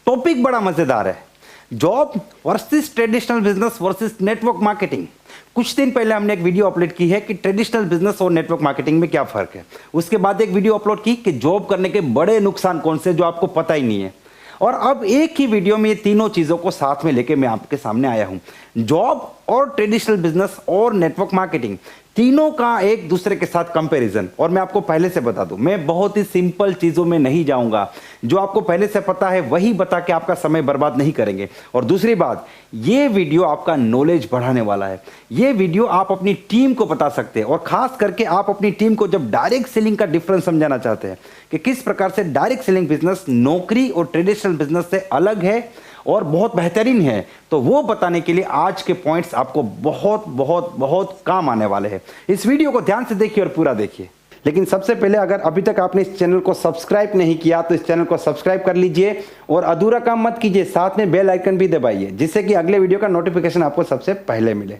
Topic बड़ा मजेदार है, job versus traditional business versus network marketing. कुछ दिन पहले हमने एक वीडियो अपलोड की है कि ट्रेडिशनल बिजनेस और नेटवर्क मार्केटिंग में क्या फर्क है। उसके बाद एक वीडियो अपलोड की कि जॉब करने के बड़े नुकसान कौन से जो आपको पता ही नहीं है। और अब एक ही वीडियो में ये तीनों चीजों को साथ में लेके मैं आपके सामने आया हूं। जॉब और ट्रेडिशनल बिजनेस और नेटवर्क मार्केटिंग तीनों का एक दूसरे के साथ कंपैरिजन। और मैं आपको पहले से बता दूं, मैं बहुत ही सिंपल चीजों में नहीं जाऊंगा, जो आपको पहले से पता है वही बता के आपका समय बर्बाद नहीं करेंगे। और दूसरी बात, ये वीडियो आपका नॉलेज बढ़ाने वाला है। ये वीडियो आप अपनी टीम को बता सकते हैं, और खास करके आप अपनी टीम को जब डायरेक्ट सेलिंग का डिफरेंस समझाना चाहते हैं कि किस प्रकार से डायरेक्ट सेलिंग बिजनेस नौकरी और ट्रेडिशनल बिजनेस से अलग है और बहुत बेहतरीन है, तो वो बताने के लिए आज के पॉइंट्स आपको बहुत बहुत बहुत काम आने वाले हैं। इस वीडियो को ध्यान से देखिए और पूरा देखिए। लेकिन सबसे पहले, अगर अभी तक आपने इस चैनल को सब्सक्राइब नहीं किया तो इस चैनल को सब्सक्राइब कर लीजिए और अधूरा काम मत कीजिए, साथ में बेल आइकन भी दबाइए जिससे कि अगले वीडियो का नोटिफिकेशन आपको सबसे पहले मिले।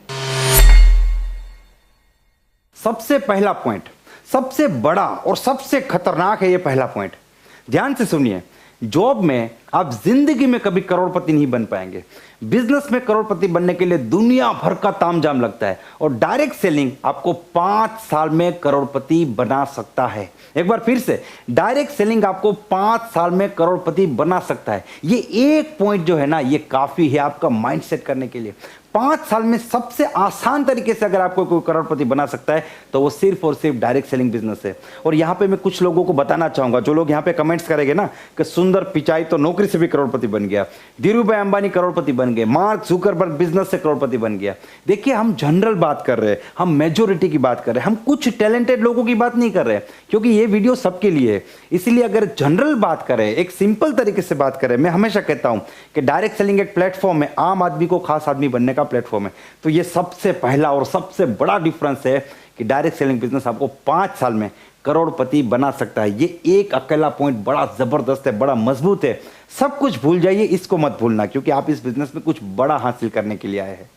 सबसे पहला पॉइंट, सबसे बड़ा और सबसे खतरनाक है ये पहला पॉइंट। ध्यान से सुनिए, जॉब में आप जिंदगी में कभी करोड़पति नहीं बन पाएंगे। बिजनेस में करोड़पति बनने के लिए दुनिया भर का तामझाम लगता है, और डायरेक्ट सेलिंग आपको 5 साल में करोड़पति बना सकता है। एक बार फिर से, डायरेक्ट सेलिंग आपको 5 साल में करोड़पति बना सकता है। ये एक पॉइंट जो है ना, ये काफी है आपका माइंडसेट करने के लिए। 5 साल में सबसे आसान तरीके से अगर आपको कोई करोड़पति बना सकता है तो वो सिर्फ और सिर्फ डायरेक्ट सेलिंग बिजनेस है। और यहां पे मैं कुछ लोगों को बताना चाहूंगा, जो लोग यहां पे कमेंट्स करेंगे ना कि सुंदर पिचाई तो नौकरी से भी करोड़पति बन गया, धीरूभाई अंबानी करोड़पति बन गए, मार्क जुकरबर्ग बिजनेस से करोड़पति बन गया। देखिए, हम जनरल बात कर रहे हैं, हम मेजोरिटी की बात कर रहे हैं, हम कुछ टैलेंटेड लोगों की बात नहीं कर रहे हैं, क्योंकि ये वीडियो सबके लिए है। इसलिए अगर जनरल बात करें, एक सिंपल तरीके से बात करें, मैं हमेशा कहता हूं कि डायरेक्ट सेलिंग एक प्लेटफॉर्म है, आम आदमी को खास आदमी बनने का प्लेटफॉर्म है। तो ये सबसे पहला और सबसे बड़ा डिफरेंस है कि डायरेक्ट सेलिंग बिजनेस आपको 5 साल में करोड़पति बना सकता है। ये एक अकेला पॉइंट बड़ा जबरदस्त है, बड़ा मजबूत है। सब कुछ भूल जाइए, इसको मत भूलना, क्योंकि आप इस बिजनेस में कुछ बड़ा हासिल करने के लिए आए हैं।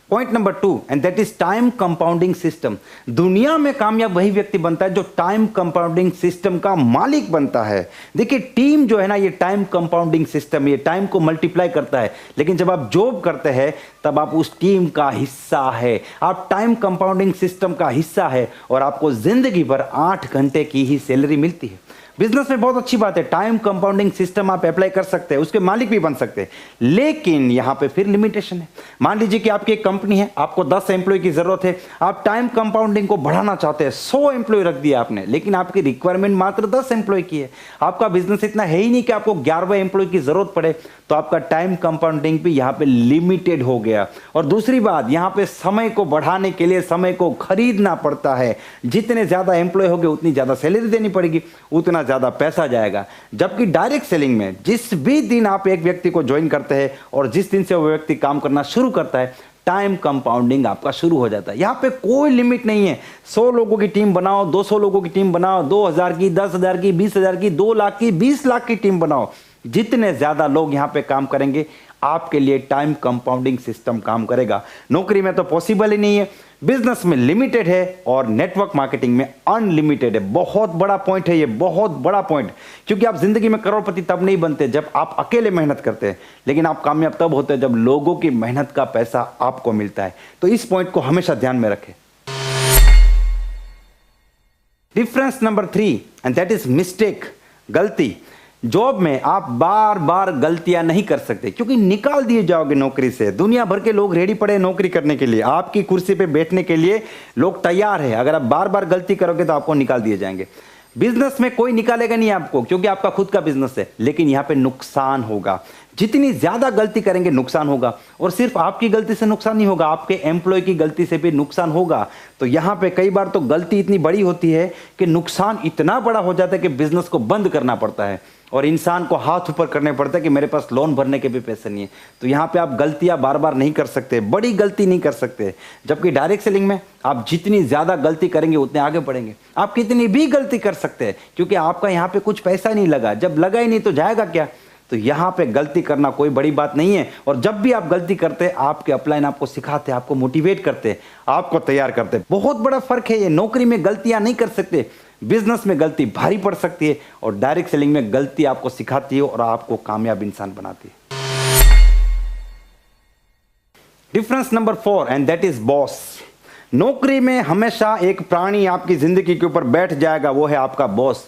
Point number 2, and that is time compounding system. दुनिया में कामयाब वही व्यक्ति बनता है जो टाइम कंपाउंडिंग सिस्टम का मालिक बनता है। देखिए, टीम जो है ना, ये टाइम कंपाउंडिंग सिस्टम, ये टाइम को मल्टीप्लाई करता है। लेकिन जब आप जॉब करते हैं तब आप उस टीम का हिस्सा है, आप टाइम कंपाउंडिंग सिस्टम का हिस्सा है, और आपको जिंदगी भर 8 घंटे की ही सैलरी मिलती है। बिजनेस में बहुत अच्छी बात है, टाइम कंपाउंडिंग सिस्टम आप अप्लाई कर सकते हैं, उसके मालिक भी बन सकते हैं। लेकिन यहां पे फिर लिमिटेशन है। मान लीजिए कि आपकी एक कंपनी है, आपको 10 एम्प्लॉय की जरूरत है, आप टाइम कंपाउंडिंग को बढ़ाना चाहते हैं, 100 एम्प्लॉय रख दिया आपने, लेकिन आपकी रिक्वायरमेंट मात्र 10 एम्प्लॉय की है। आपका बिजनेस इतना है ही नहीं कि आपको 11वें एम्प्लॉय की जरूरत पड़े, तो आपका टाइम कंपाउंडिंग भी यहां पे लिमिटेड हो गया। और दूसरी बात, यहां पे समय को बढ़ाने के लिए समय को खरीदना पड़ता है। जितने ज्यादा एम्प्लॉय होंगे उतनी ज्यादा सैलरी देनी पड़ेगी, उतना ज्यादा पैसा जाएगा। जबकि डायरेक्ट सेलिंग में जिस भी दिन आप एक व्यक्ति को ज्वाइन करते हैं और जिस दिन से वो व्यक्ति काम करना शुरू करता है, टाइम कंपाउंडिंग आपका शुरू हो जाता है। यहां पे कोई लिमिट नहीं है। 100 लोगों की टीम बनाओ, 200 लोगों की टीम बनाओ, 2000 की, 10,000 की, 20,000 की, 2 लाख की, 20 लाख की टीम बनाओ। जितने ज्यादा लोग यहां पे काम करेंगे, आपके लिए टाइम कंपाउंडिंग सिस्टम काम करेगा। नौकरी में तो पॉसिबल ही नहीं है, बिजनेस में लिमिटेड है, और नेटवर्क मार्केटिंग में अनलिमिटेड है। बहुत बड़ा पॉइंट है ये, बहुत बड़ा पॉइंट। क्योंकि आप जिंदगी में करोड़पति तब नहीं बनते जब आप अकेले मेहनत करते हैं, लेकिन आप कामयाब तब होते हैं जब लोगों की मेहनत का पैसा आपको मिलता है। तो इस पॉइंट को हमेशा ध्यान में रखें। Difference number 3, and that is mistake, गलती। जॉब में आप बार बार गलतियां नहीं कर सकते, क्योंकि निकाल दिए जाओगे नौकरी से। दुनिया भर के लोग रेडी पड़े नौकरी करने के लिए, आपकी कुर्सी पे बैठने के लिए लोग तैयार है। अगर आप बार बार गलती करोगे तो आपको निकाल दिए जाएंगे। बिजनेस में कोई निकालेगा नहीं आपको, क्योंकि आपका खुद का बिजनेस है, लेकिन यहां पे नुकसान होगा। जितनी ज्यादा गलती करेंगे नुकसान होगा, और सिर्फ आपकी गलती से नुकसान नहीं होगा, आपके एम्प्लॉय की गलती से भी नुकसान होगा। तो यहां पे कई बार तो गलती इतनी बड़ी होती है कि नुकसान इतना बड़ा हो जाता है कि बिजनेस को बंद करना पड़ता है, और इंसान को हाथ ऊपर करने पड़ता है कि मेरे पास लोन भरने के भी पैसे नहीं है। तो यहां पे आप गलतियां बार बार नहीं कर सकते, बड़ी गलती नहीं कर सकते। जबकि डायरेक्ट सेलिंग में आप जितनी ज्यादा गलती करेंगे उतने आगे बढ़ेंगे। आप कितनी भी गलती कर सकते हैं, क्योंकि आपका यहां पे कुछ पैसा नहीं लगा। जब लगा ही नहीं तो जाएगा क्या। तो यहां पे गलती करना कोई बड़ी बात नहीं है। और जब भी आप गलती करते हैं, आपके अपलाइन आपको सिखाते हैं, आपको मोटिवेट करते हैं, आपको तैयार करते हैं। बहुत बड़ा फर्क है ये। नौकरी में गलतियां नहीं कर सकते, बिजनेस में गलती भारी पड़ सकती है और डायरेक्ट सेलिंग में गलती आपको सिखाती है और आपको कामयाब इंसान बनाती है। Difference number 4 and that is boss. नौकरी में हमेशा एक प्राणी आपकी जिंदगी के ऊपर बैठ जाएगा, वो है आपका बॉस।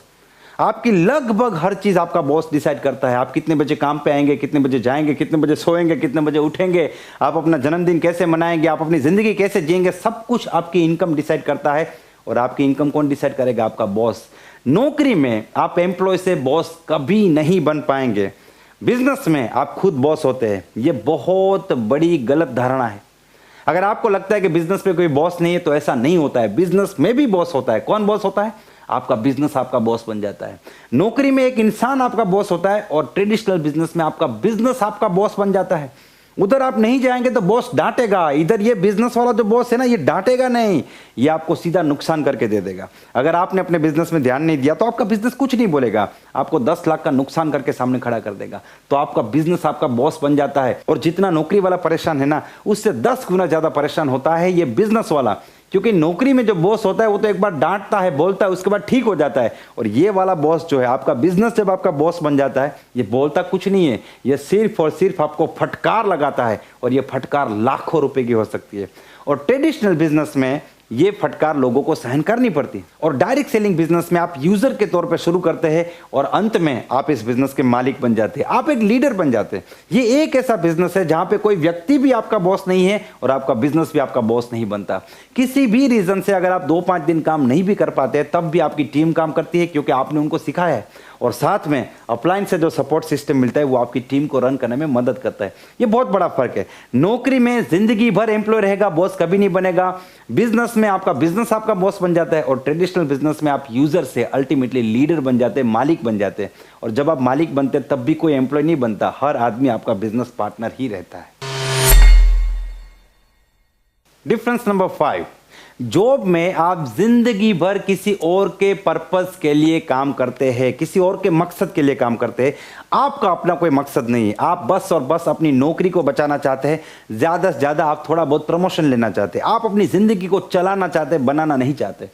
आपकी लगभग हर चीज आपका बॉस डिसाइड करता है। आप कितने बजे काम पे आएंगे, कितने बजे जाएंगे, कितने बजे सोएंगे, कितने बजे उठेंगे, आप अपना जन्मदिन कैसे मनाएंगे, आप अपनी जिंदगी कैसे जिएंगे, सब कुछ आपकी इनकम डिसाइड करता है। और आपकी इनकम कौन डिसाइड करेगा? आपका बॉस। नौकरी में आप एम्प्लॉय से बॉस कभी नहीं बन पाएंगे। बिजनेस में आप खुद बॉस होते हैं। ये बहुत बड़ी गलत धारणा है। अगर आपको लगता है कि बिजनेस में कोई बॉस नहीं है तो ऐसा नहीं होता है। बिजनेस में भी बॉस होता है। कौन बॉस होता है? आपका बिजनेस आपका बॉस बन जाता है। नौकरी में एक इंसान आपका बॉस होता है और ट्रेडिशनल बिजनेस में आपका बिजनेस आपका बॉस बन जाता है। उधर आप नहीं जाएंगे तो बॉस डांटेगा, इधर ये बिजनेस वाला जो बॉस है ना, ये डांटेगा नहीं, ये आपको सीधा नुकसान करके दे देगा। अगर आपने अपने बिजनेस में ध्यान नहीं दिया तो आपका बिजनेस कुछ नहीं बोलेगा, आपको 10 लाख का नुकसान करके सामने खड़ा कर देगा। तो आपका बिजनेस आपका बॉस बन जाता है। और जितना नौकरी वाला परेशान है ना, उससे 10 गुना ज्यादा परेशान होता है ये बिजनेस वाला। क्योंकि नौकरी में जो बॉस होता है वो तो एक बार डांटता है, बोलता है, उसके बाद ठीक हो जाता है। और ये वाला बॉस जो है, आपका बिजनेस जब आपका बॉस बन जाता है, ये बोलता कुछ नहीं है, ये सिर्फ और सिर्फ आपको फटकार लगाता है। और ये फटकार लाखों रुपए की हो सकती है। और ट्रेडिशनल बिजनेस में ये फटकार लोगों को सहन करनी पड़ती। और डायरेक्ट सेलिंग बिजनेस में आप यूजर के तौर पर शुरू करते हैं और अंत में आप इस बिजनेस के मालिक बन जाते हैं, आप एक लीडर बन जाते हैं। ये एक ऐसा बिजनेस है जहां पे कोई व्यक्ति भी आपका बॉस नहीं है और आपका बिजनेस भी आपका बॉस नहीं बनता। किसी भी रीजन से अगर आप 2-5 दिन काम नहीं भी कर पाते तब भी आपकी टीम काम करती है, क्योंकि आपने उनको सिखाया है। और साथ में अपलाइन से जो सपोर्ट सिस्टम मिलता है वो आपकी टीम को रन करने में मदद करता है। ये बहुत बड़ा फर्क है। नौकरी में जिंदगी भर एम्प्लॉय रहेगा, बॉस कभी नहीं बनेगा। बिजनेस में आपका बिजनेस आपका बॉस बन जाता है और ट्रेडिशनल बिजनेस में आप यूजर से अल्टीमेटली लीडर बन जाते हैं, मालिक बन जाते हैं। और जब आप मालिक बनते हैं तब भी कोई एम्प्लॉय नहीं बनता, हर आदमी आपका बिजनेस पार्टनर ही रहता है। डिफरेंस नंबर 5, जॉब में आप जिंदगी भर किसी और के पर्पस के लिए काम करते हैं, किसी और के मकसद के लिए काम करते हैं। आपका अपना कोई मकसद नहीं है। आप बस और बस अपनी नौकरी को बचाना चाहते हैं, ज्यादा से ज्यादा आप थोड़ा बहुत प्रमोशन लेना चाहते हैं, आप अपनी जिंदगी को चलाना चाहते हैं, बनाना नहीं चाहते।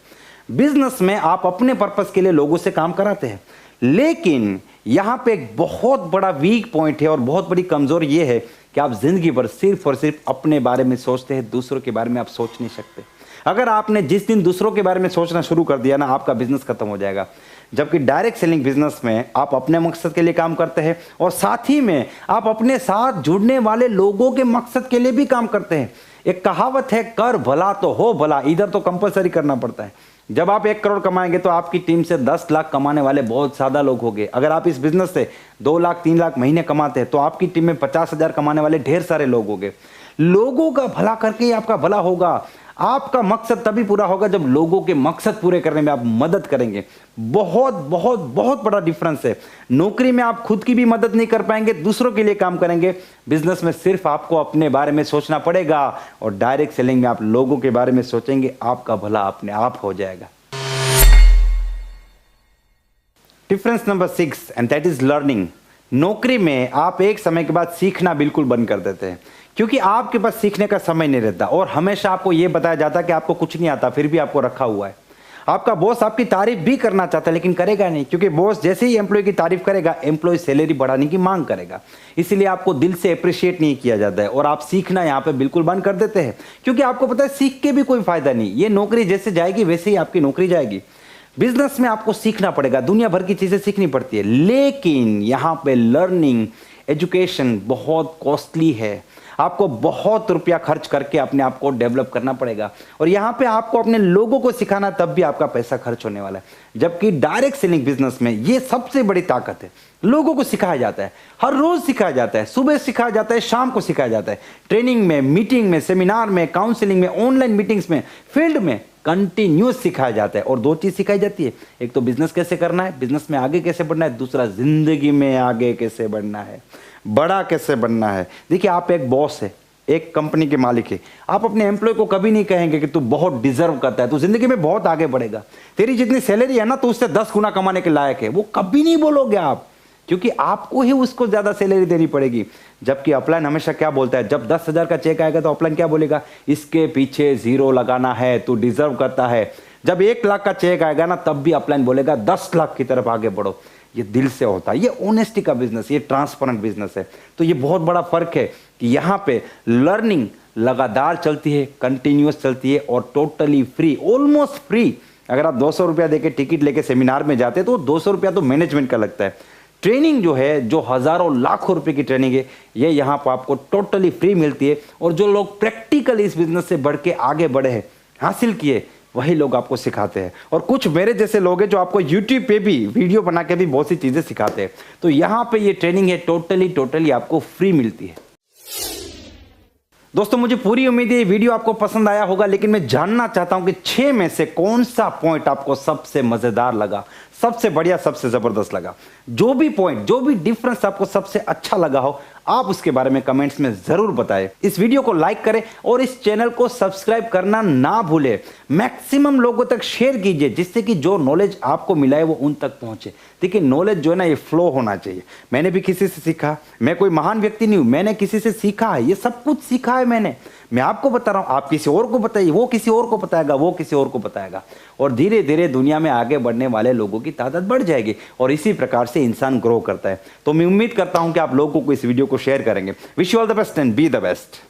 बिजनेस में आप अपने पर्पस के लिए लोगों से काम कराते हैं। लेकिन यहां पे एक बहुत बड़ा वीक पॉइंट है और बहुत बड़ी कमजोरी यह है कि आप जिंदगी भर सिर्फ और सिर्फ अपने बारे में सोचते हैं, दूसरों के बारे में आप सोच नहीं सकते। अगर आपने जिस दिन दूसरों के बारे में सोचना शुरू कर दिया ना, आपका बिजनेस खत्म हो जाएगा। जबकि डायरेक्ट सेलिंग बिजनेस में आप अपने मकसद के लिए काम करते हैं और साथ ही में आप अपने साथ जुड़ने वाले लोगों के मकसद के लिए भी काम करते हैं। एक कहावत है, कर भला तो हो भला, इधर तो कंपलसरी करना पड़ता है। जब आप 1 करोड़ कमाएंगे तो आपकी टीम से 10 लाख कमाने वाले बहुत ज्यादा लोग होंगे। अगर आप इस बिजनेस से 2 लाख 3 लाख महीने कमाते हैं तो आपकी टीम में 50,000 कमाने वाले ढेर सारे लोग होंगे। लोगों का भला करके ही आपका भला होगा। आपका मकसद तभी पूरा होगा जब लोगों के मकसद पूरे करने में आप मदद करेंगे। बहुत बहुत बहुत बड़ा डिफरेंस है। नौकरी में आप खुद की भी मदद नहीं कर पाएंगे, दूसरों के लिए काम करेंगे। बिजनेस में सिर्फ आपको अपने बारे में सोचना पड़ेगा और डायरेक्ट सेलिंग में आप लोगों के बारे में सोचेंगे, आपका भला अपने आप हो जाएगा। Difference number 6 and that is learning. नौकरी में आप एक समय के बाद सीखना बिल्कुल बंद कर देते हैं, क्योंकि आपके पास सीखने का समय नहीं रहता और हमेशा आपको यह बताया जाता है कि आपको कुछ नहीं आता, फिर भी आपको रखा हुआ है। आपका बॉस आपकी तारीफ भी करना चाहता है लेकिन करेगा नहीं, क्योंकि बॉस जैसे ही एम्प्लॉय की तारीफ करेगा, एम्प्लॉय सैलरी बढ़ाने की मांग करेगा। इसलिए आपको दिल से अप्रिशिएट नहीं किया जाता है और आप सीखना यहाँ पे बिल्कुल बंद कर देते हैं, क्योंकि आपको पता है सीख के भी कोई फायदा नहीं। ये नौकरी जैसे जाएगी वैसे ही आपकी नौकरी जाएगी। बिजनेस में आपको सीखना पड़ेगा, दुनिया भर की चीजें सीखनी पड़ती है, लेकिन यहाँ पे लर्निंग, एजुकेशन बहुत कॉस्टली है। आपको बहुत रुपया खर्च करके अपने आप को डेवलप करना पड़ेगा और यहाँ पे आपको अपने लोगों को सिखाना, तब भी आपका पैसा खर्च होने वाला है। जबकि डायरेक्ट सेलिंग बिजनेस में ये सबसे बड़ी ताकत है। लोगों को सिखाया जाता है, हर रोज सिखाया जाता है, सुबह सिखाया जाता है, शाम को सिखाया जाता है, ट्रेनिंग में, मीटिंग में, सेमिनार में, काउंसलिंग में, ऑनलाइन मीटिंग्स में, फील्ड में कंटिन्यूस सिखाया जाता है। और 2 चीज सिखाई जाती है, एक तो बिजनेस कैसे करना है, बिजनेस में आगे कैसे बढ़ना है, दूसरा जिंदगी में आगे कैसे बढ़ना है, बड़ा कैसे बनना है। देखिए, आप एक बॉस है, एक कंपनी के मालिक है, आप अपने एम्प्लॉय को कभी नहीं कहेंगे कि तू बहुत डिजर्व करता है, तू जिंदगी में बहुत आगे बढ़ेगा, तेरी जितनी सैलरी है ना तो उससे 10 गुना कमाने के लायक है, वो कभी नहीं बोलोगे आप, क्योंकि आपको ही उसको ज्यादा सैलरी देनी पड़ेगी। जबकि अपलाइन हमेशा क्या बोलता है, जब 10,000 का चेक आएगा तो अपलाइन क्या बोलेगा, इसके पीछे 0 लगाना है, तू डिजर्व करता है। जब 1 लाख का चेक आएगा ना, तब भी अपलाइन बोलेगा 10 लाख की तरफ आगे बढ़ो। ये दिल से होता है, ये ऑनेस्टी का बिजनेस, ये ट्रांसपेरेंट बिजनेस है। तो ये बहुत बड़ा फर्क है कि यहाँ पे लर्निंग लगातार चलती है, कंटिन्यूअस चलती है और टोटली फ्री, ऑलमोस्ट फ्री। अगर आप 200 रुपया देके टिकट लेके सेमिनार में जाते हैं तो 200 रुपया तो मैनेजमेंट का लगता है। ट्रेनिंग जो है, जो हजारों लाखों रुपए की ट्रेनिंग है, ये यहाँ पर आपको टोटली फ्री मिलती है। और जो लोग प्रैक्टिकल इस बिजनेस से बढ़ के आगे बढ़े हैं, हासिल किए, वही लोग आपको सिखाते हैं। और कुछ मेरे जैसे लोग हैं जो आपको YouTube पे भी वीडियो बना के भी बहुत सी चीजें सिखाते हैं। तो यहाँ पे ये ट्रेनिंग है टोटली आपको फ्री मिलती है। दोस्तों, मुझे पूरी उम्मीद है ये वीडियो आपको पसंद आया होगा, लेकिन मैं जानना चाहता हूं कि 6 में से कौन सा पॉइंट आपको सबसे मजेदार लगा, सबसे बढ़िया, सबसे जबरदस्त लगा। जो भी पॉइंट, जो भी डिफरेंस आपको सबसे अच्छा लगा हो, आप उसके बारे में कमेंट्स में जरूर बताएं। इस वीडियो को लाइक करें और इस चैनल को सब्सक्राइब करना ना भूलें। मैक्सिमम लोगों तक शेयर कीजिए, जिससे कि जो नॉलेज आपको मिला है वो उन तक पहुंचे। देखिए, नॉलेज जो है ना, ये फ्लो होना चाहिए। मैंने भी किसी से सीखा, मैं कोई महान व्यक्ति नहीं हूं, मैंने किसी से सीखा है, ये सब कुछ सीखा है मैंने। मैं आपको बता रहा हूं, आप किसी और को बताइए, वो किसी और को बताएगा, वो किसी और को बताएगा, और धीरे धीरे दुनिया में आगे बढ़ने वाले लोगों की तादाद बढ़ जाएगी। और इसी प्रकार से इंसान ग्रो करता है। तो मैं उम्मीद करता हूं कि आप लोगों को इस वीडियो को शेयर करेंगे। Wish you all the best and be the best.